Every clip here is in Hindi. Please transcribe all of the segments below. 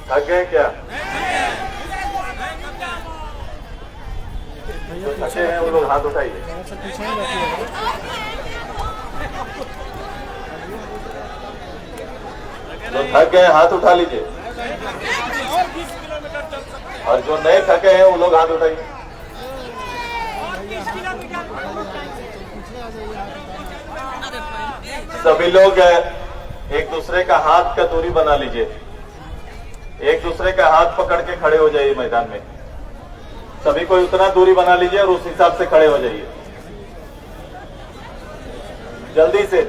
थक गए क्या? जो थके हैं वो लोग हाथ उठाइए। जो थक गए हाथ उठा लीजिए, और जो नए थके हैं वो लोग हाथ उठाइए। सभी लोग एक दूसरे का हाथ का दूरी बना लीजिए, एक दूसरे का हाथ पकड़ के खड़े हो जाइए मैदान में। सभी कोई उतना दूरी बना लीजिए और उस हिसाब से खड़े हो जाइए जल्दी से।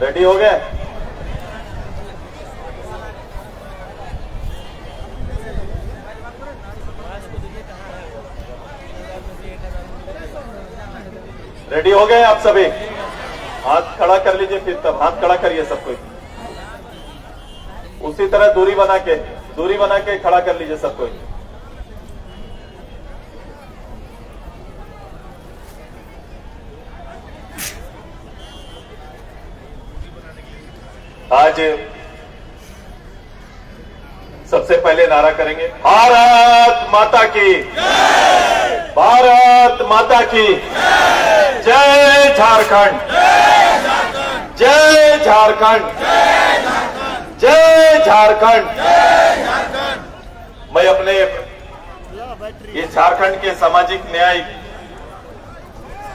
रेडी हो गए? रेडी हो गए आप सभी? हाथ खड़ा कर लीजिए, फिर तब हाथ खड़ा करिए सब कोई। उसी तरह दूरी बना के खड़ा कर लीजिए सब कोई। आज सबसे पहले नारा करेंगे, भारत माता की जय, भारत माता की जय, झारखंड जय, झारखंड जय, झारखंड। मैं अपने इस झारखंड के सामाजिक न्याय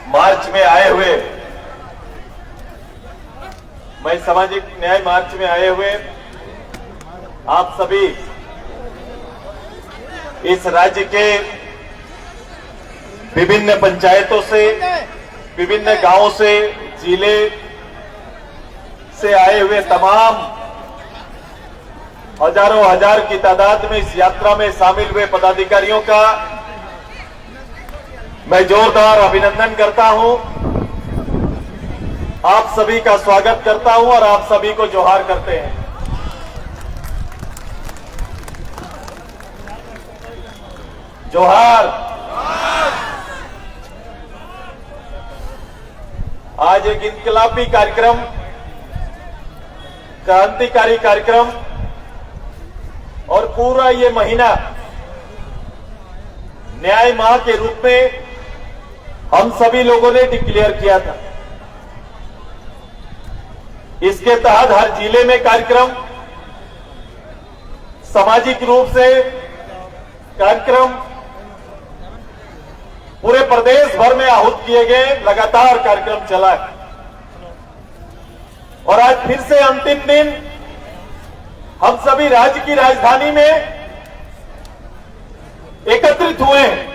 मार्च में आए हुए, आप सभी इस राज्य के विभिन्न पंचायतों से, विभिन्न गांवों से, जिले से आए हुए तमाम हजारों हजार की तादाद में इस यात्रा में शामिल हुए पदाधिकारियों का मैं जोरदार अभिनंदन करता हूं। आप सभी का स्वागत करता हूं और आप सभी को जोहार करते हैं। जोहार। आज एक इनकलाबी कार्यक्रम, क्रांतिकारी कार्यक्रम, और पूरा ये महीना न्याय माह के रूप में हम सभी लोगों ने डिक्लेयर किया था। इसके तहत हर जिले में कार्यक्रम, सामाजिक रूप से कार्यक्रम पूरे प्रदेश भर में आहूत किए गए, लगातार कार्यक्रम चला है। और आज फिर से अंतिम दिन हम सभी राज्य की राजधानी में एकत्रित हुए हैं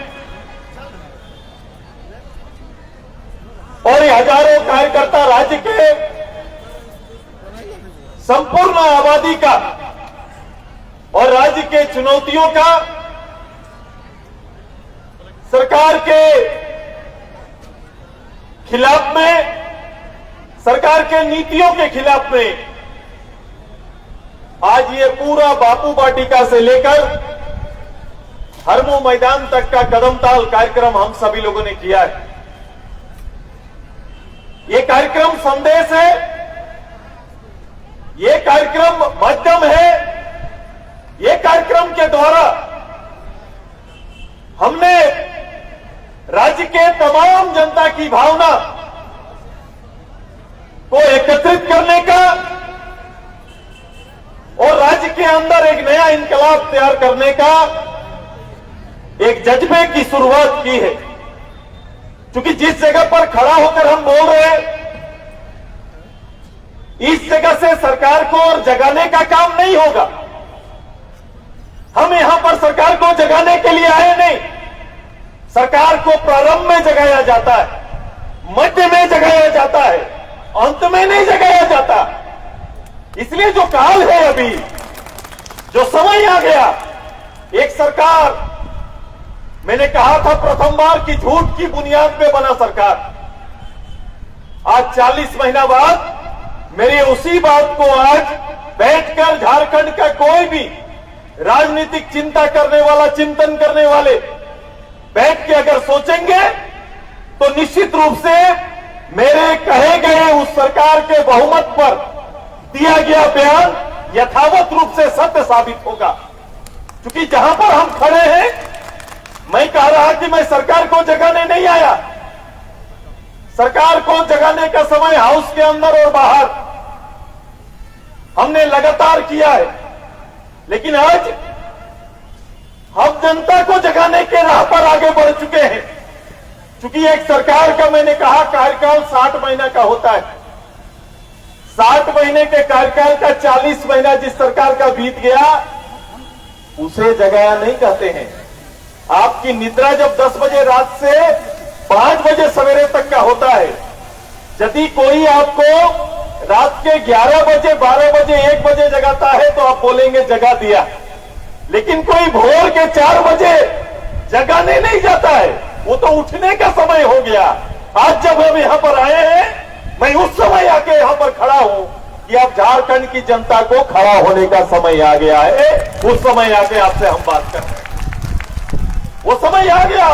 और ये हजारों कार्यकर्ता राज्य के संपूर्ण आबादी का और राज्य के चुनौतियों का, सरकार के खिलाफ में, सरकार के नीतियों के खिलाफ में आज ये पूरा बापू वाटिका से लेकर हरमू मैदान तक का कदमताल कार्यक्रम हम सभी लोगों ने किया है। ये कार्यक्रम संदेश है, ये कार्यक्रम माध्यम है, ये कार्यक्रम के द्वारा हमने राज्य के तमाम जनता की भावना को एकत्रित करने का और राज्य के अंदर एक नया इनकलाब तैयार करने का एक जज्बे की शुरुआत की है। क्योंकि जिस जगह पर खड़ा होकर हम बोल रहे हैं, इस जगह से सरकार को और जगाने का काम नहीं होगा। हम यहां पर सरकार को जगाने के लिए आए नहीं, सरकार को प्रारंभ में जगाया जाता है, मध्य में जगाया जाता है, अंत में नहीं जगाया जाता। इसलिए जो काल है, अभी जो समय आ गया, एक सरकार, मैंने कहा था प्रथम बार की झूठ की बुनियाद पे बना सरकार, आज 40 महीना बाद मेरी उसी बात को आज बैठकर झारखंड का कोई भी राजनीतिक चिंता करने वाला, चिंतन करने वाले बैठ के अगर सोचेंगे तो निश्चित रूप से मेरे कहे गए उस सरकार के बहुमत पर दिया गया बयान यथावत रूप से सत्य साबित होगा। क्योंकि जहां पर हम खड़े हैं, मैं कह रहा कि मैं सरकार को जगाने नहीं आया। सरकार को जगाने का समय हाउस के अंदर और बाहर हमने लगातार किया है, लेकिन आज हम जनता को जगाने के राह पर आगे बढ़ चुके हैं। क्योंकि एक सरकार का, मैंने कहा, कार्यकाल 60 महीना का होता है। 60 महीने के कार्यकाल का 40 महीना जिस सरकार का बीत गया, उसे जगाया नहीं कहते हैं। आपकी निद्रा जब 10 बजे रात से 5 बजे सवेरे तक का होता है, यदि कोई आपको रात के 11 बजे, 12 बजे, 1 बजे जगाता है तो आप बोलेंगे जगा दिया। लेकिन कोई भोर के 4 बजे जगाने नहीं जाता है, वो तो उठने का समय हो गया। आज जब हम यहां पर आए हैं, मैं उस समय आके यहां पर खड़ा हूं कि अब झारखंड की जनता को खड़ा होने का समय आ गया है। उस समय आके आपसे हम बात कर रहे हैं, वो समय आ गया।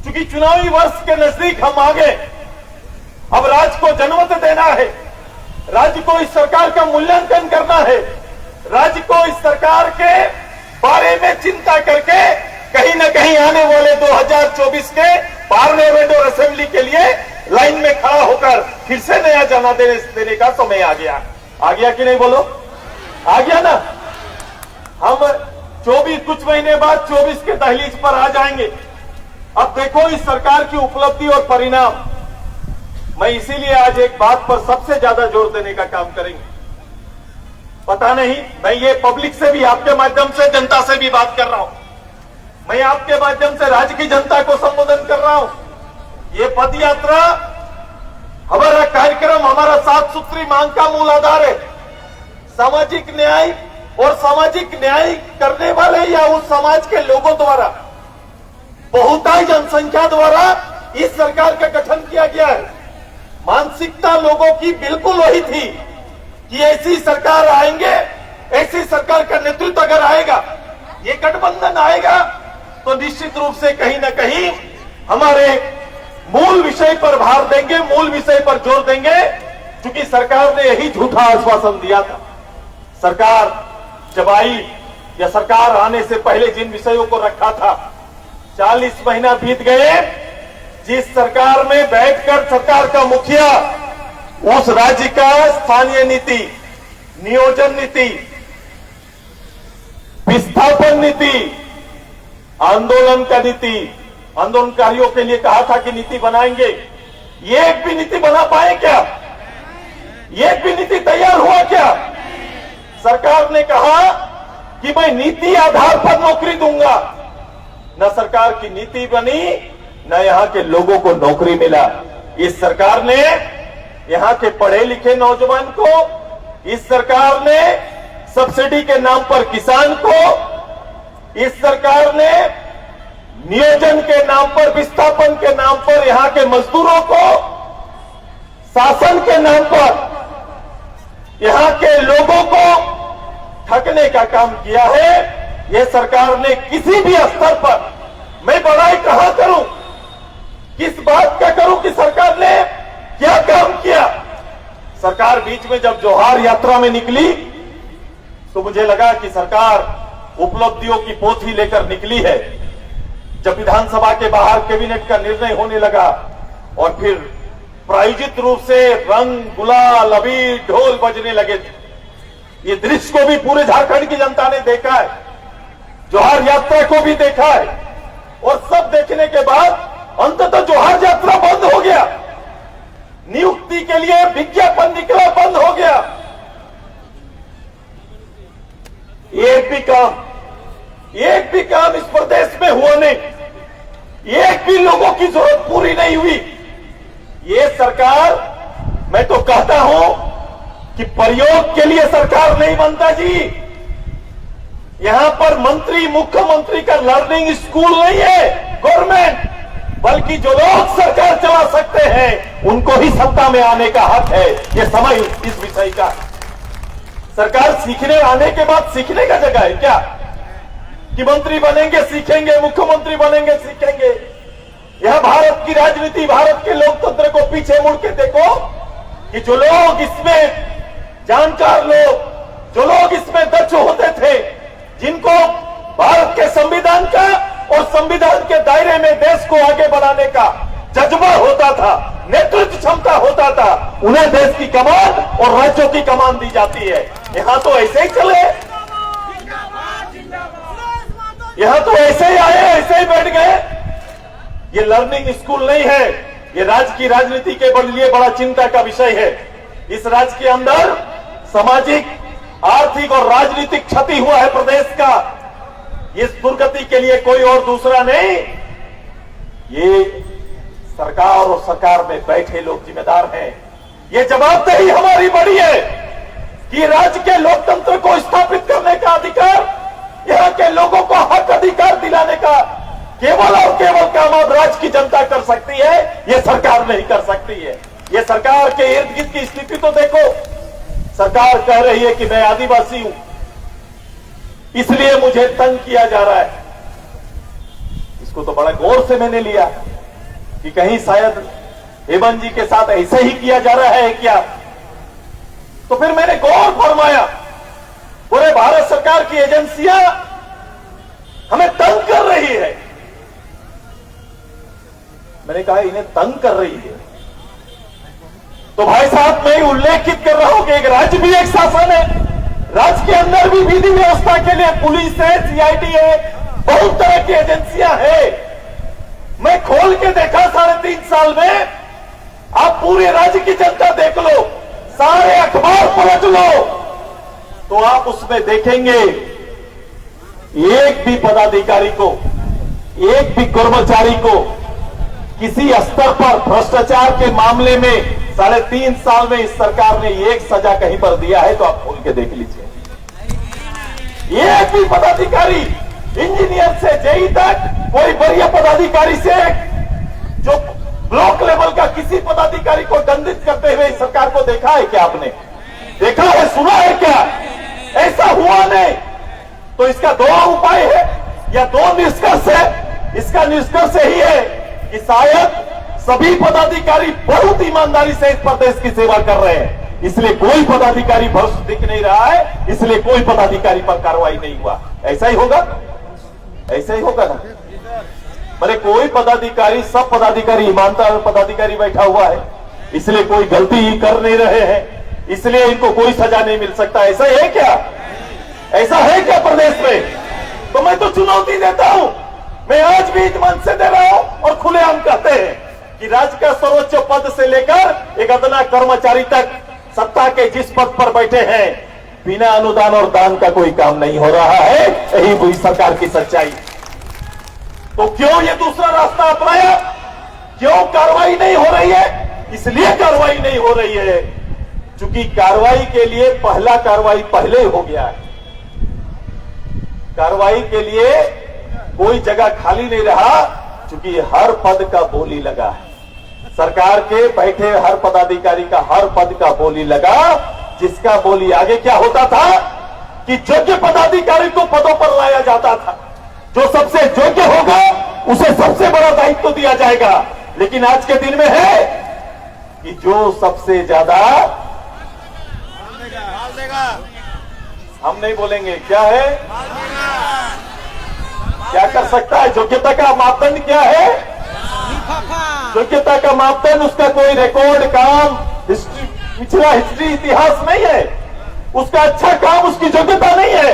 क्योंकि चुनावी वर्ष के नजदीक हम आ गए। अब राज्य को जनमत देना है, राज्य को इस सरकार का मूल्यांकन करना है, राज्य को इस सरकार के बारे में चिंता करके कहीं न कहीं आने वाले 2024 के पार्लियामेंट और असेंबली के लिए लाइन में खड़ा होकर फिर से नया जाना देने का समय आ गया। आ गया कि नहीं बोलो? आ गया ना। हम 24 कुछ महीने बाद 24 के दहलीज पर आ जाएंगे। अब देखो इस सरकार की उपलब्धि और परिणाम। मैं इसीलिए आज एक बात पर सबसे ज्यादा जोर देने का काम करेंगे। पता नहीं, मैं ये पब्लिक से भी, आपके माध्यम से जनता से भी बात कर रहा हूं। मैं आपके माध्यम से राज्य की जनता को संबोधन कर रहा हूं। ये पद यात्रा, हमारा कार्यक्रम, हमारा 7 सूत्री मांग का मूल आधार है। सामाजिक न्याय और सामाजिक न्याय करने वाले या उस समाज के लोगों द्वारा, बहुतायत जनसंख्या द्वारा इस सरकार का गठन किया गया है। मानसिकता लोगों की बिल्कुल वही थी कि ऐसी सरकार आएंगे, ऐसी सरकार का नेतृत्व अगर आएगा, ये गठबंधन आएगा, तो निश्चित रूप से कहीं ना कहीं हमारे मूल विषय पर भार देंगे, मूल विषय पर जोर देंगे। क्योंकि सरकार ने यही झूठा आश्वासन दिया था। सरकार जब आई या सरकार आने से पहले जिन विषयों को रखा था, 40 महीना बीत गए। जिस सरकार में बैठकर सरकार का मुखिया उस राज्य का स्थानीय नीति, नियोजन नीति, विस्थापन नीति, आंदोलन का नीति, आंदोलनकारियों के लिए कहा था कि नीति बनाएंगे, ये एक भी नीति बना पाए क्या? ये एक भी नीति तैयार हुआ क्या? सरकार ने कहा कि मैं नीति आधार पर नौकरी दूंगा। न सरकार की नीति बनी, न यहां के लोगों को नौकरी मिला। इस सरकार ने यहां के पढ़े लिखे नौजवान को, इस सरकार ने सब्सिडी के नाम पर किसान को, इस सरकार ने नियोजन के नाम पर, विस्थापन के नाम पर यहां के मजदूरों को, शासन के नाम पर यहां के लोगों को ठगने का काम किया है। यह सरकार ने किसी भी स्तर पर, मैं बड़ाई कहां करूं, किस बात का करूं कि सरकार ने क्या काम किया। सरकार बीच में जब जोहार यात्रा में निकली तो मुझे लगा कि सरकार उपलब्धियों की पोथी लेकर निकली है। जब विधानसभा के बाहर कैबिनेट का निर्णय होने लगा और फिर प्रायोजित रूप से रंग, गुलाल, अबीर, ढोल बजने लगे थे, ये दृश्य को भी पूरे झारखंड की जनता ने देखा है, जोहार यात्रा को भी देखा है। और सब देखने के बाद अंततः जोहार यात्रा बंद हो गया, नियुक्ति के लिए विज्ञापन निकला, बंद हो गया। एक भी काम इस प्रदेश में हुआ नहीं, एक भी लोगों की जरूरत पूरी नहीं हुई। ये सरकार, मैं तो कहता हूं कि प्रयोग के लिए सरकार नहीं बनता जी। यहां पर मंत्री, मुख्यमंत्री का लर्निंग स्कूल नहीं है गवर्नमेंट, बल्कि जो लोग सरकार चला सकते हैं उनको ही सत्ता में आने का हक है। ये समय इस विषय का। सरकार सीखने आने के बाद सीखने का जगह है क्या कि मंत्री बनेंगे सीखेंगे, मुख्यमंत्री बनेंगे सीखेंगे? यह भारत की राजनीति, भारत के लोकतंत्र को पीछे मुड़ के देखो कि जो लोग इसमें जानकार लोग, जो लोग इसमें दक्ष होते थे, जिनको भारत के संविधान का और संविधान के दायरे में देश को आगे बढ़ाने का जज्बा होता था, नेतृत्व क्षमता होता था, उन्हें देश की कमान और राज्यों की कमान दी जाती है। यहां तो ऐसे ही चले, यहां तो ऐसे ही आए, ऐसे ही बैठ गए। ये लर्निंग स्कूल नहीं है, ये राज्य की राजनीति के लिए बड़ा चिंता का विषय है। इस राज्य के अंदर सामाजिक, आर्थिक और राजनीतिक क्षति हुआ है प्रदेश का। इस दुर्गति के लिए कोई और दूसरा नहीं, ये सरकार और सरकार में बैठे लोग जिम्मेदार हैं। ये जवाबदेही हमारी बड़ी है कि राज्य के लोकतंत्र को स्थापित करने का अधिकार, यहां के लोगों को हक अधिकार दिलाने का केवल और केवल काम अब राज्य की जनता कर सकती है, ये सरकार नहीं कर सकती है। ये सरकार के इर्द गिर्द की स्थिति तो देखो। सरकार कह रही है कि मैं आदिवासी हूं, इसलिए मुझे तंग किया जा रहा है। इसको तो बड़ा गौर से मैंने लिया कि कहीं शायद हेमंत जी के साथ ऐसे ही किया जा रहा है क्या। तो फिर मैंने गौर फरमाया, पूरे भारत सरकार की एजेंसियां हमें तंग कर रही है। मैंने कहा इन्हें तंग कर रही है तो भाई साहब मैं उल्लेखित कर रहा हूं कि एक राज्य भी एक शासन है, राज्य के अंदर भी विधि व्यवस्था के लिए पुलिस है, सीआईडी है, बहुत तरह की एजेंसियां हैं। मैं खोल के देखा 3.5 साल में, आप पूरे राज्य की जनता देख लो, सारे अखबार पलट लो तो आप उसमें देखेंगे एक भी पदाधिकारी को, एक भी कर्मचारी को किसी स्तर पर भ्रष्टाचार के मामले में 3.5 साल में इस सरकार ने एक सजा कहीं पर दिया है तो आप खोल के देख लीजिए। एक भी पदाधिकारी, इंजीनियर से जेई तक, कोई वरीय पदाधिकारी से जो ब्लॉक लेवल का किसी पदाधिकारी को दंडित करते हुए इस सरकार को देखा है क्या? आपने देखा है, सुना है क्या? ऐसा हुआ नहीं। तो इसका 2 उपाय है या 2 निष्कर्ष है। इसका निष्कर्ष यही है कि शायद सभी पदाधिकारी बहुत ईमानदारी से इस प्रदेश की सेवा कर रहे हैं, इसलिए कोई पदाधिकारी भ्रष्ट दिख नहीं रहा है, इसलिए कोई पदाधिकारी पर कार्रवाई नहीं हुआ। ऐसा ही होगा, ऐसा ही होगा ना। मैंने कोई पदाधिकारी, सब पदाधिकारी ईमानदार पदाधिकारी बैठा हुआ है, इसलिए कोई गलती ही कर नहीं रहे हैं, इसलिए इनको कोई सजा नहीं मिल सकता। ऐसा है क्या? ऐसा है क्या प्रदेश में? तो मैं तो चुनौती देता हूं, मैं आज भी मन से दे रहा हूं और खुलेआम कहते हैं कि राज्य का सर्वोच्च पद से लेकर एक अदना कर्मचारी तक सत्ता के जिस पद पर बैठे हैं, बिना अनुदान और दान का कोई काम नहीं हो रहा है। यही हुई सरकार की सच्चाई। तो क्यों ये दूसरा रास्ता अपनाया? क्यों कार्रवाई नहीं हो रही है? इसलिए कार्रवाई नहीं हो रही है क्योंकि कार्रवाई के लिए पहला कार्रवाई पहले हो गया है। कार्रवाई के लिए कोई जगह खाली नहीं रहा क्योंकि हर पद का बोली लगा है। सरकार के बैठे हर पदाधिकारी का हर पद का बोली लगा, जिसका बोली आगे क्या होता था कि योग्य पदाधिकारी को पदों पर लाया जाता था। जो सबसे योग्य होगा उसे सबसे बड़ा दायित्व दिया जाएगा। लेकिन आज के दिन में है कि जो सबसे ज्यादा, हम नहीं बोलेंगे, क्या है, क्या कर सकता है? योग्यता का मापदंड क्या है? योग्यता का मापदंड उसका कोई रिकॉर्ड, काम, पिछला हिस्ट्री, इतिहास नहीं है। उसका अच्छा काम उसकी योग्यता नहीं है।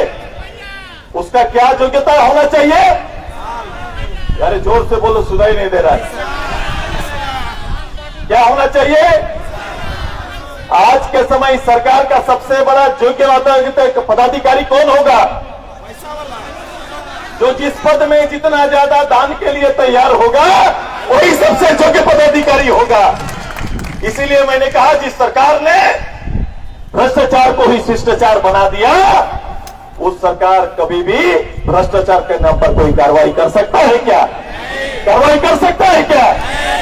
उसका क्या योग्यता होना चाहिए? यार जोर से बोलो, सुनाई नहीं दे रहा है। क्या होना चाहिए? आज के समय सरकार का सबसे बड़ा योग्य पदाधिकारी कौन होगा? जो जिस पद में जितना ज्यादा दान के लिए तैयार होगा वही सबसे योग्य पदाधिकारी होगा। इसीलिए मैंने कहा जिस सरकार ने भ्रष्टाचार को ही शिष्टाचार बना दिया, उस सरकार कभी भी भ्रष्टाचार के नाम पर कोई कार्रवाई कर सकता है क्या? कार्रवाई कर सकता है क्या?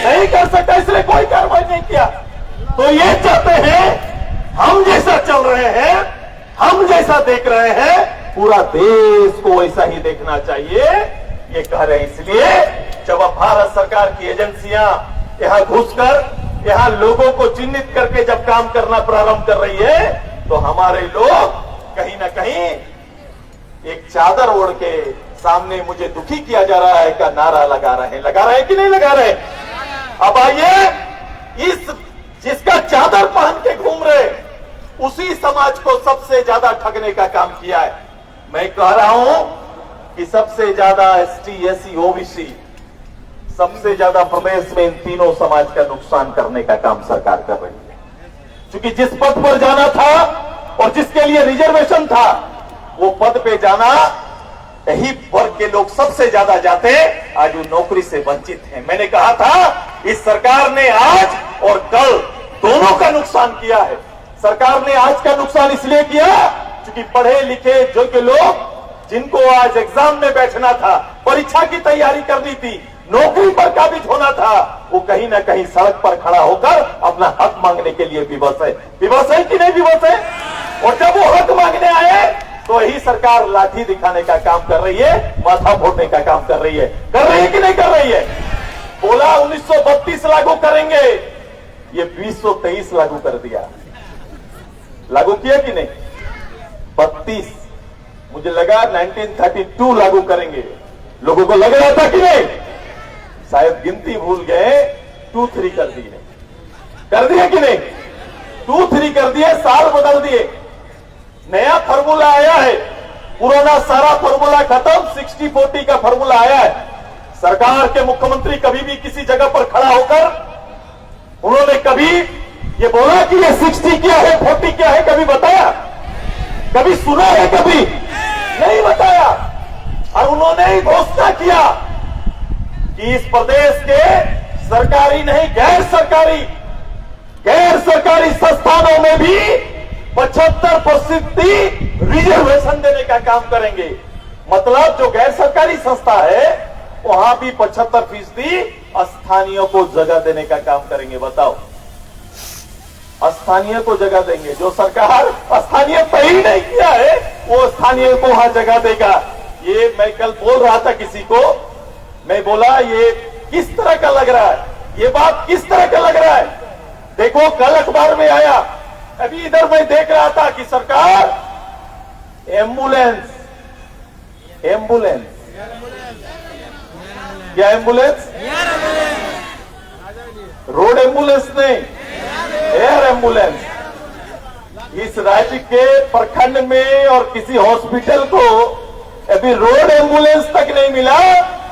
नहीं कर सकता, इसलिए कोई कार्रवाई नहीं किया। तो ये चाहते हैं हम जैसा चल रहे हैं, हम जैसा देख रहे हैं, पूरा देश को वैसा ही देखना चाहिए। ये कह रहे हैं इसलिए जब अब भारत सरकार की एजेंसियां यहां घुसकर यहां लोगों को चिन्हित करके जब काम करना प्रारंभ कर रही है, तो हमारे लोग कहीं ना कहीं एक चादर ओढ़ के सामने मुझे दुखी किया जा रहा है का नारा लगा रहे हैं कि नहीं लगा रहे? अब आइए, इस जिसका चादर पहन के घूम रहे उसी समाज को सबसे ज्यादा ठगने का काम किया है। मैं कह रहा हूं कि सबसे ज्यादा एसटी, एससी, ओबीसी, सबसे ज्यादा प्रदेश में इन तीनों समाज का नुकसान करने का काम सरकार कर रही है। क्योंकि जिस पद पर जाना था और जिसके लिए रिजर्वेशन था, वो पद पे जाना यही वर्ग के लोग सबसे ज्यादा जाते, आज वो नौकरी से वंचित हैं। मैंने कहा था इस सरकार ने आज और कल दोनों का नुकसान किया है। सरकार ने आज का नुकसान इसलिए किया क्योंकि पढ़े लिखे योग्य लोग जिनको आज एग्जाम में बैठना था, परीक्षा की तैयारी करनी थी, नौकरी पर काबिज होना था, वो कहीं ना कहीं सड़क पर खड़ा होकर अपना हक मांगने के लिए विवश है। विवश है कि नहीं विवश है? और जब वो हक मांगने आए तो यही सरकार लाठी दिखाने का काम कर रही है, माथा फोड़ने का काम कर रही है। कर रही है कि नहीं कर रही है? बोला 1932 लागू करेंगे, ये 2023 लागू कर दिया। लागू किया कि नहीं? 32, मुझे लगा 1932 लागू करेंगे। लोगों को लग रहा था कि नहीं? शायद गिनती भूल गए, 2-3 कर दिए। कर दिए कि नहीं? 2-3 कर दिए, साल बदल दिए। नया फॉर्मूला आया है, पुराना सारा फॉर्मूला खत्म, 60-40 का फॉर्मूला आया है। सरकार के मुख्यमंत्री कभी भी किसी जगह पर खड़ा होकर उन्होंने कभी ये बोला कि ये 60 क्या है, 40 क्या है, कभी बताया? कभी सुना है? कभी नहीं बताया। और उन्होंने ही घोषणा किया कि इस प्रदेश के सरकारी नहीं, गैर सरकारी संस्थानों में भी 75% रिजर्वेशन देने का काम करेंगे। मतलब जो गैर सरकारी संस्था है वहां भी 75% स्थानीय को जगह देने का काम करेंगे। बताओ, स्थानीय को जगह देंगे। जो सरकार स्थानीय तय ही नहीं किया है वो स्थानीय को वहां जगह देगा। ये मैं कल बोल रहा था किसी को, मैं बोला ये किस तरह का लग रहा है, ये बात किस तरह का लग रहा है? देखो कल अखबार में आया, अभी इधर मैं देख रहा था कि सरकार एम्बुलेंस क्या एम्बुलेंस? रोड एम्बुलेंस नहीं, एयर एम्बुलेंस। इस राज्य के प्रखंड में और किसी हॉस्पिटल को अभी रोड एम्बुलेंस तक नहीं मिला,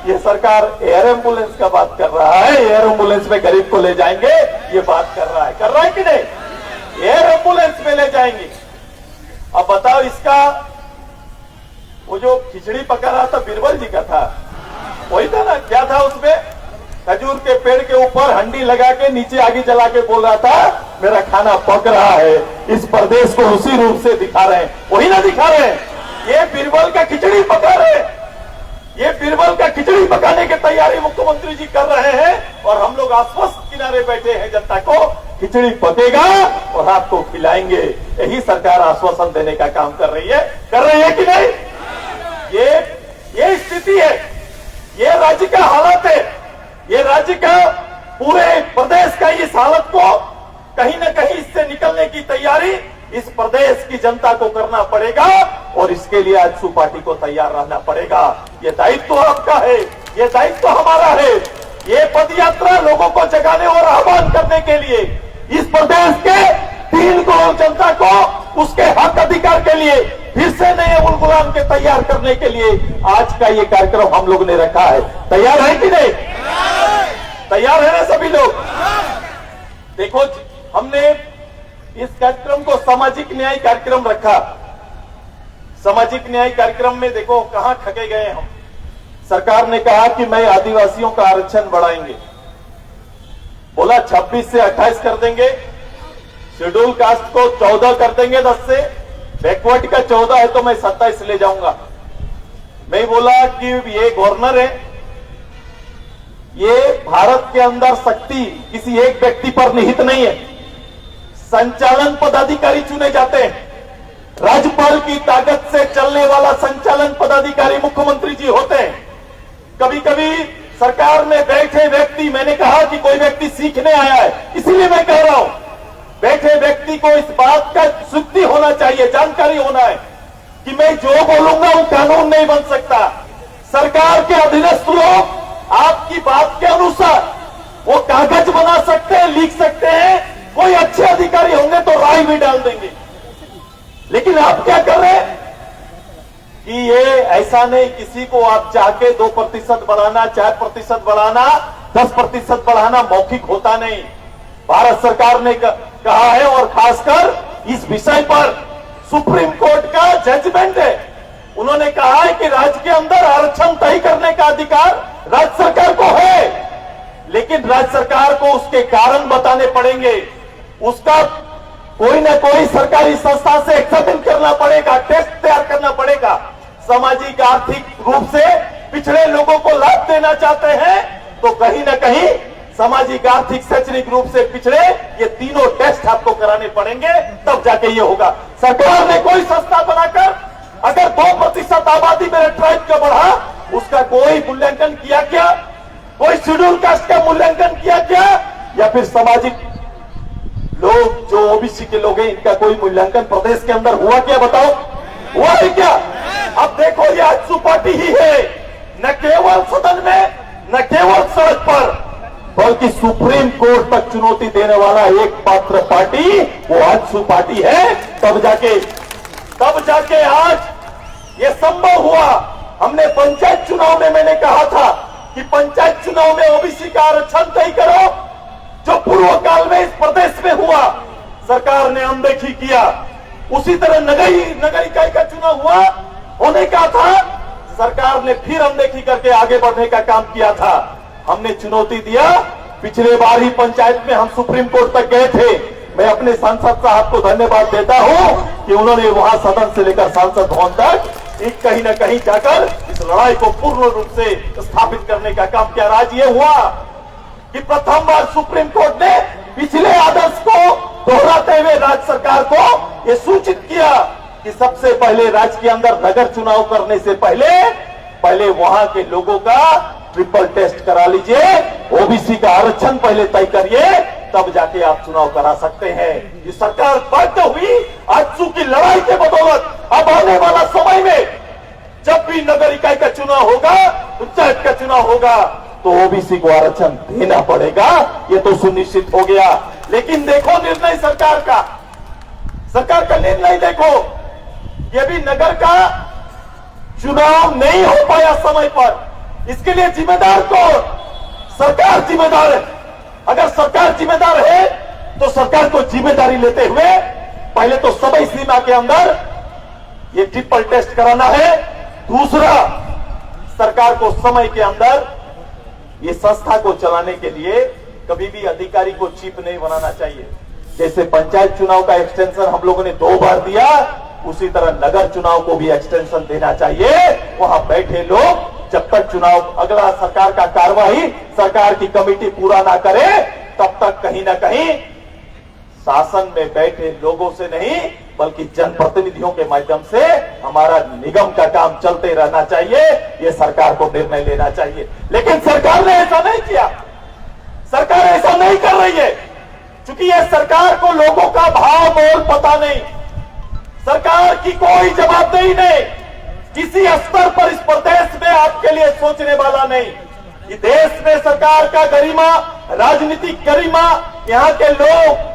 ये सरकार एयर एम्बुलेंस का बात कर रहा है। एयर एम्बुलेंस में गरीब को ले जाएंगे, ये बात कर रहा है कि नहीं? एयर एम्बुलेंस में ले जाएंगे। अब बताओ, इसका वो जो खिचड़ी पका रहा था बीरबल जी का था, वही था ना? क्या था उसमें? खजूर के पेड़ के ऊपर हंडी लगा के नीचे आगे जला के बोल रहा था मेरा खाना पक रहा है। इस प्रदेश को उसी रूप से दिखा रहे हैं, वही ना दिखा रहे हैं? ये बीरबल का खिचड़ी पका रहे हैं, ये बीरबल का खिचड़ी पकाने की तैयारी मुख्यमंत्री जी कर रहे हैं और हम लोग आश्वस्त किनारे बैठे हैं। जनता को खिचड़ी पकेगा और आपको खिलाएंगे, यही सरकार आश्वासन देने का काम कर रही है कि नहीं? ये स्थिति है, ये राज्य का हालत है, ये राज्य का पूरे प्रदेश का इस हालत को कहीं ना कहीं इससे निकलने की तैयारी इस प्रदेश की जनता को करना पड़ेगा और इसके लिए आजसू पार्टी को तैयार रहना पड़ेगा। ये दायित्व आपका है, ये दायित्व हमारा है। ये पदयात्रा लोगों को जगाने और आह्वान करने के लिए, इस प्रदेश के 3 करोड़ जनता को उसके हक अधिकार के लिए फिर से नए गुलाम के तैयार करने के लिए आज का ये कार्यक्रम हम लोग ने रखा है। तैयार है कि नहीं? तैयार है ना सभी लोग? देखो, हमने इस कार्यक्रम को सामाजिक न्याय कार्यक्रम रखा। सामाजिक न्याय कार्यक्रम में देखो कहां ठगे गए हम। सरकार ने कहा कि मैं आदिवासियों का आरक्षण बढ़ाएंगे, बोला 26 से 28 कर देंगे, शेड्यूल कास्ट को 14 कर देंगे 10 से, बैकवर्ड का 14 है तो मैं 27 ले जाऊंगा। मैं बोला कि ये गवर्नर है, ये भारत के अंदर शक्ति किसी एक व्यक्ति पर निहित नहीं है। संचालन पदाधिकारी चुने जाते हैं, राज्यपाल की ताकत से चलने वाला संचालन पदाधिकारी मुख्यमंत्री जी होते हैं। कभी कभी सरकार में बैठे व्यक्ति, मैंने कहा कि कोई व्यक्ति सीखने आया है, इसीलिए मैं कह रहा हूं, बैठे व्यक्ति को इस बात का शुद्धि होना चाहिए, जानकारी होना है कि मैं जो बोलूंगा वो कानून नहीं बन सकता। सरकार के अधीनस्थ लोग आपकी बात के अनुसार वो कागज बना सकते हैं, लिख सकते हैं, कोई अच्छे अधिकारी होंगे तो राय भी डाल देंगे। लेकिन आप क्या कर रहे हैं कि ये ऐसा नहीं, किसी को आप चाहे 2% बढ़ाना, 4% बढ़ाना, 10% बढ़ाना मौखिक होता नहीं। भारत सरकार ने कहा है और खासकर इस विषय पर सुप्रीम कोर्ट का जजमेंट है। उन्होंने कहा है कि राज्य के अंदर आरक्षण तय करने का अधिकार राज्य सरकार को है, लेकिन राज्य सरकार को उसके कारण बताने पड़ेंगे, उसका कोई ना कोई सरकारी संस्था से एग्जामिन करना पड़ेगा, टेस्ट तैयार करना पड़ेगा। सामाजिक आर्थिक रूप से पिछड़े लोगों को लाभ देना चाहते हैं तो कहीं ना कहीं सामाजिक आर्थिक शैक्षणिक रूप से पिछड़े, ये तीनों टेस्ट आपको कराने पड़ेंगे, तब जाके ये होगा। सरकार ने कोई संस्था बनाकर अगर 2% आबादी मेरे ट्राइब का बढ़ा, उसका कोई मूल्यांकन किया क्या? कोई शेड्यूल कास्ट का मूल्यांकन किया क्या? या फिर सामाजिक लोग जो ओबीसी के लोग हैं, इनका कोई मूल्यांकन प्रदेश के अंदर हुआ क्या? बताओ, हुआ है क्या? अब देखो, ये आजसू पार्टी ही है, न केवल सदन में, न केवल सड़क पर, बल्कि सुप्रीम कोर्ट तक चुनौती देने वाला एक मात्र पार्टी वो आजसू पार्टी है। तब जाके आज ये संभव हुआ। हमने पंचायत चुनाव में मैंने कहा था कि पंचायत चुनाव में ओबीसी का आरक्षण तय करो, जो पूर्व काल में इस प्रदेश में हुआ, सरकार ने अनदेखी किया। उसी तरह नगर इकाई का चुनाव हुआ, होने का था, सरकार ने फिर अनदेखी करके आगे बढ़ने का काम किया था। हमने चुनौती दिया, पिछले बार ही पंचायत में हम सुप्रीम कोर्ट तक गए थे। मैं अपने सांसद साहब को धन्यवाद देता हूं कि उन्होंने वहां सदन से लेकर सांसद भवन तक एक कहीं न कहीं जाकर इस लड़ाई को पूर्ण रूप से स्थापित करने का काम किया। आज ये हुआ कि प्रथम बार सुप्रीम कोर्ट ने पिछले आदेश को दोहराते हुए राज्य सरकार को यह सूचित किया कि सबसे पहले राज्य के अंदर नगर चुनाव करने से पहले वहां के लोगों का ट्रिपल टेस्ट करा लीजिए, ओबीसी का आरक्षण पहले तय करिए, तब जाके आप चुनाव करा सकते हैं। ये सरकार बाध्य हुई आजसू की लड़ाई के बदौलत। अब आने वाला समय में जब भी नगर इकाई का चुनाव होगा, पंचायत का चुनाव होगा, तो ओबीसी को आरक्षण देना पड़ेगा, ये तो सुनिश्चित हो गया। लेकिन देखो निर्णय सरकार का निर्णय देखो, ये भी नगर का चुनाव नहीं हो पाया समय पर। इसके लिए जिम्मेदार कौन? सरकार जिम्मेदार है। अगर सरकार जिम्मेदार है तो सरकार को जिम्मेदारी लेते हुए पहले तो समय सीमा के अंदर ये ट्रिपल टेस्ट कराना है। दूसरा, सरकार को समय के अंदर ये संस्था को चलाने के लिए कभी भी अधिकारी को चीफ नहीं बनाना चाहिए। जैसे पंचायत चुनाव का एक्सटेंशन हम लोगों ने 2 बार दिया, उसी तरह नगर चुनाव को भी एक्सटेंशन देना चाहिए। वहां बैठे लोग जब तक चुनाव अगला सरकार का कार्यवाही सरकार की कमेटी पूरा ना करे, तब तक कहीं ना कहीं शासन में बैठे लोगों से नहीं बल्कि जनप्रतिनिधियों के माध्यम से हमारा निगम का काम चलते रहना चाहिए। ये सरकार को निर्णय लेना चाहिए। लेकिन सरकार ने ऐसा नहीं किया। सरकार ऐसा नहीं कर रही है क्योंकि ये सरकार को लोगों का भाव मोल पता नहीं। सरकार की कोई जवाबदेही नहीं, किसी स्तर पर इस प्रदेश में आपके लिए सोचने वाला नहीं। ये देश में सरकार का गरिमा, राजनीतिक गरिमा, यहाँ के लोग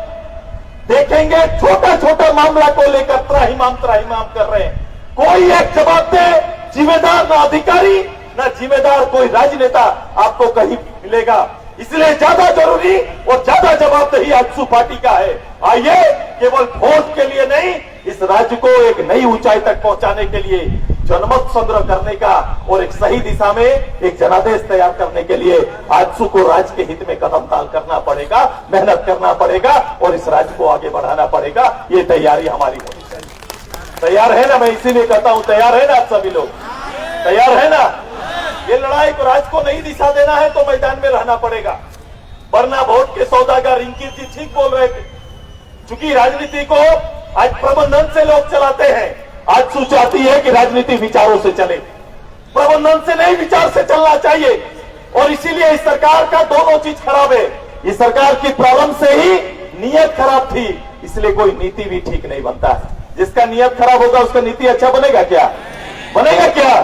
देखेंगे छोटा छोटा मामला को लेकर त्राहिमाम कर रहे हैं। कोई एक जवाबदेह जिम्मेदार ना अधिकारी ना जिम्मेदार कोई राजनेता आपको कहीं मिलेगा। इसलिए ज्यादा जरूरी और ज्यादा जवाबदेही आजसू पार्टी का है। आइए, केवल वोट के लिए नहीं, इस राज्य को एक नई ऊंचाई तक पहुंचाने के लिए जनमत संग्रह करने का और एक सही दिशा में एक जनादेश तैयार करने के लिए आजसू को राज्य के हित में कदम ताल करना पड़ेगा, मेहनत करना पड़ेगा और इस राज्य को आगे बढ़ाना पड़ेगा। ये तैयारी हमारी होनी चाहिए। तैयार है ना? मैं इसीलिए कहता हूं, तैयार है ना? आप सभी लोग तैयार है ना? ये लड़ाई को राज्य को नई दिशा देना है तो मैदान में रहना पड़ेगा, वरना वोट के सौदागर इंकित जी ठीक बोल रहे थे। चूंकि राजनीति को आज प्रबंधन से लोग चलाते हैं। आजसू चाहती है कि राजनीति विचारों से चले, प्रबंधन से नहीं, विचार से चलना चाहिए। और इसीलिए इस सरकार का दोनों चीज खराब है। इस सरकार की प्रारंभ से ही नीयत खराब थी, इसलिए कोई नीति भी ठीक नहीं बनता है। जिसका नीयत खराब होगा उसका नीति अच्छा बनेगा क्या? बनेगा क्या?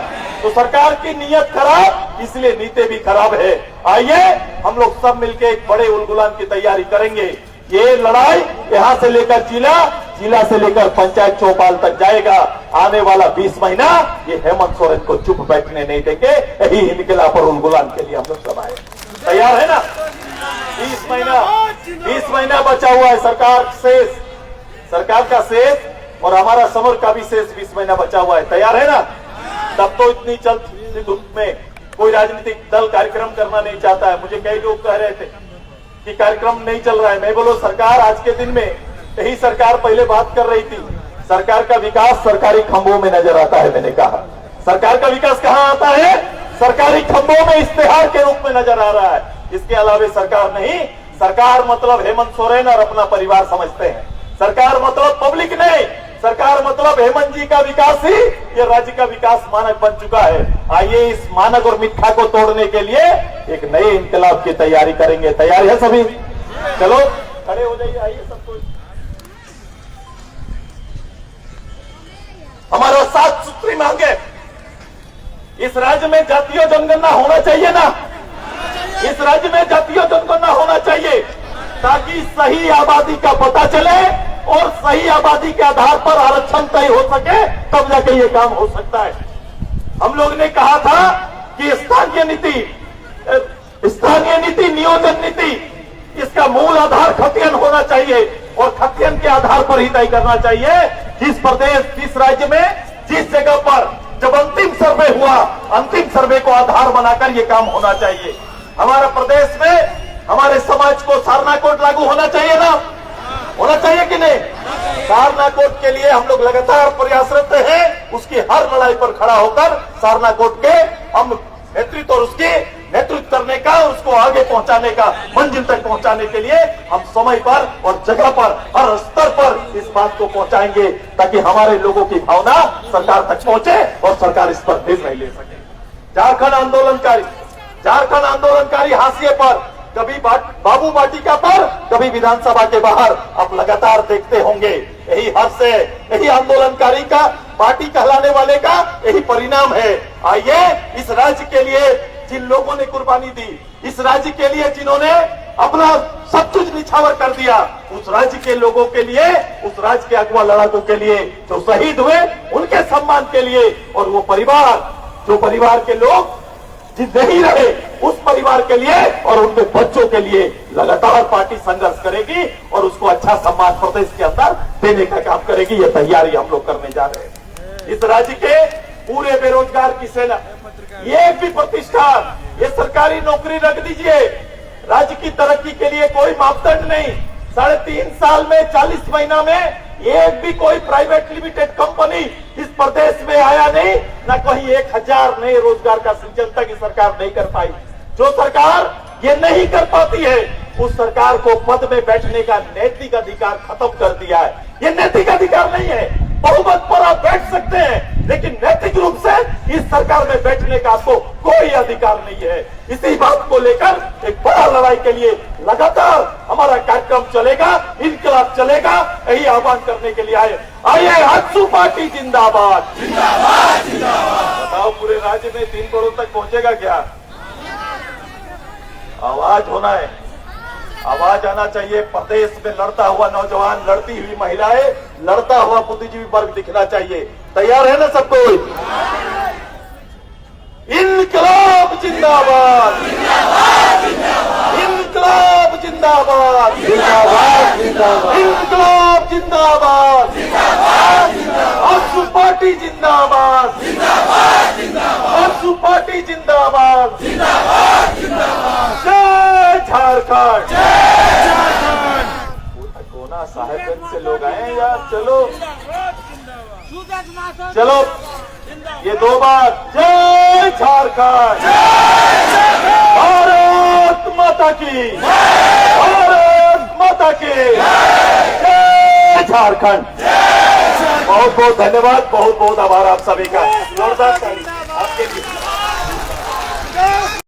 तो सरकार की नीयत खराब, इसलिए नीति भी खराब है। आइए हम लोग सब मिलकर एक बड़े उलगुलान की तैयारी करेंगे। ये लड़ाई यहां से लेकर जिला, जिला से लेकर पंचायत चौपाल तक जाएगा। आने वाला 20 महीना ये हेमंत सोरेन को चुप बैठने नहीं देंगे। यही इनकलाब और उलगुलान के लिए हम लोग सब आए। तैयार है ना? 20 महीना बचा हुआ है सरकार शेष, सरकार का शेष और हमारा समर का भी शेष 20 महीना बचा हुआ है। तैयार है ना? तब तो इतनी चलती धूप में कोई राजनीतिक दल कार्यक्रम करना नहीं चाहता है। मुझे कई लोग कह रहे थे कि कार्यक्रम नहीं चल रहा है। मैं बोलो सरकार आज के दिन में, यही सरकार पहले बात कर रही थी, सरकार का विकास सरकारी खंभों में नजर आता है। मैंने कहा सरकार का विकास कहां आता है? सरकारी खंभों में इश्तेहार के रूप में नजर आ रहा है। इसके अलावा सरकार नहीं। सरकार मतलब हेमंत सोरेन और अपना परिवार समझते हैं। सरकार मतलब पब्लिक नहीं, सरकार मतलब हेमंत जी का विकास ही ये राज्य का विकास मानक बन चुका है। आइए इस मानक और मिथ्या को तोड़ने के लिए एक नए इनकलाब की तैयारी करेंगे। तैयार है सभी? चलो खड़े हो जाइए, आइए सबको। हमारा 7 सूत्री मांगे। इस राज्य में जातीय जनगणना होना चाहिए ना? इस राज्य में जातीय जनगणना होना चाहिए ताकि सही आबादी का पता चले और सही आबादी के आधार पर आरक्षण तय हो सके, तब जाके ये काम हो सकता है। हम लोग ने कहा था कि स्थानीय नीति नियोजन नीति, इसका मूल आधार खतियन होना चाहिए और खतियन के आधार पर ही तय करना चाहिए किस प्रदेश, किस राज्य में, जिस जगह पर जब अंतिम सर्वे हुआ, अंतिम सर्वे को आधार बनाकर ये काम होना चाहिए। हमारा प्रदेश में हमारे समाज को सारना कोड लागू होना चाहिए ना? होना चाहिए कि नहीं? सारना कोड के लिए हम लोग लगातार प्रयासरत हैं। उसकी हर लड़ाई पर खड़ा होकर सारना कोड के हम नेतृत्व और उसके नेतृत्व करने का, उसको आगे पहुंचाने का, मंजिल तक पहुंचाने के लिए हम समय पर और जगह पर, हर स्तर पर इस बात को पहुंचाएंगे ताकि हमारे लोगों की भावना सरकार तक पहुंचे और सरकार इस पर निर्णय ले सके। झारखंड आंदोलनकारी हाशिए पर, कभी बाबू वाटिका पर, कभी विधानसभा के बाहर आप लगातार देखते होंगे। यही हर्ष है, यही आंदोलनकारी का, पार्टी कहलाने वाले का यही परिणाम है। आइए इस राज्य के लिए जिन लोगों ने कुर्बानी दी, इस राज्य के लिए जिन्होंने अपना सब कुछ निछावर कर दिया, उस राज्य के लोगों के लिए, उस राज्य के अगवा लड़ाकों के लिए जो शहीद हुए, उनके सम्मान के लिए, और वो परिवार, जो परिवार के लोग नहीं रहे, उस परिवार के लिए और उनके बच्चों के लिए लगातार पार्टी संघर्ष करेगी और उसको अच्छा सम्मान प्रदेश के अंदर देने का काम करेगी। ये तैयारी हम लोग करने जा रहे हैं। इस राज्य के पूरे बेरोजगार की सेना, ये भी प्रतिष्ठान, ये सरकारी नौकरी रख दीजिए। राज्य की तरक्की के लिए कोई मापदंड नहीं। 3.5 साल में 40 महीना में एक भी कोई प्राइवेट लिमिटेड कंपनी इस प्रदेश में आया नहीं, ना कहीं 1000 नए रोजगार का सृजन तक सरकार नहीं कर पाई। जो सरकार ये नहीं कर पाती है, उस सरकार को पद में बैठने का नैतिक अधिकार खत्म कर दिया है। ये नैतिक अधिकार नहीं है। बहुमत पर आप बैठ सकते हैं, लेकिन नैतिक रूप से इस सरकार में बैठने का आपको कोई अधिकार नहीं है। इसी बात को लेकर एक बड़ा लड़ाई के लिए लगातार हमारा कार्यक्रम चलेगा, इनकलाब चलेगा। यही आह्वान करने के लिए आइए आजसू पार्टी जिंदाबाद, जिंदाबाद, जिंदाबाद। बताओ पूरे राज्य में 3 करोड़ तक पहुंचेगा क्या? आवाज होना है, आवाज आना चाहिए। प्रदेश में लड़ता हुआ नौजवान, लड़ती हुई महिलाएं, लड़ता हुआ बुद्धिजीवी वर्ग दिखना चाहिए। तैयार है ना सब कोई? इनकलाब जिंदाबाद, इनकलाब जिंदाबाद, इनकलाब जिंदाबाद, आजसू पार्टी जिंदाबाद, आजसू पार्टी जिंदाबाद, जय झारखंड। कोना साहेबगंज से लोग आए यार। चलो चलो, ये 2 बार जय झारखंड, भारत माता की, भारत माता की, जय झारखंड। बहुत बहुत धन्यवाद, बहुत बहुत आभार आप सभी का। जोरदार ताली।